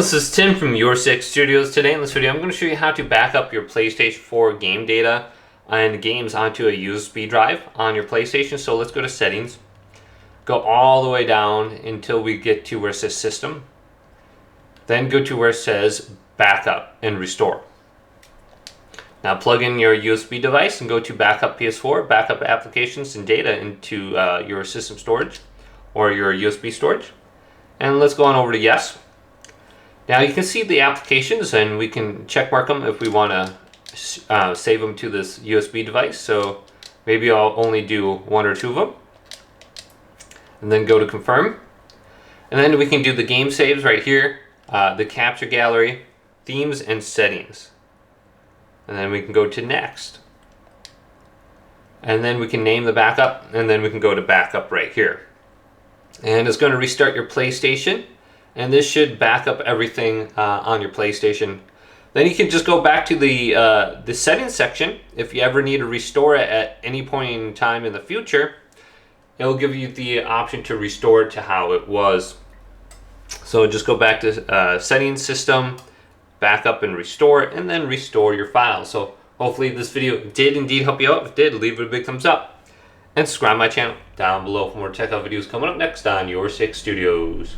This is Tim from Your 6 Studios. Today in this video I'm going to show you how to back up your PlayStation 4 game data and games onto a USB drive on your PlayStation. So let's go to settings, go all the way down until we get to where it says system, then go to where it says backup and restore. Now plug in your USB device and go to backup PS4, backup applications and data into your system storage or your USB storage, and let's go on over to yes. Now you can see the applications and we can check mark them if we want to save them to this USB device. So maybe I'll only do one or two of them. And then go to confirm. And then we can do the game saves right here, the capture gallery, themes and settings. And then we can go to next. And then we can name the backup and then we can go to backup right here. And it's going to restart your PlayStation. And this should back up everything on your PlayStation. Then you can just go back to the settings section. If you ever need to restore it at any point in time in the future, it'll give you the option to restore it to how it was. So just go back to settings, system, backup and restore, and then restore your file. So hopefully this video did indeed help you out. If it did, leave it a big thumbs up. And subscribe to my channel down below for more tech videos coming up next on Your 6 Studios.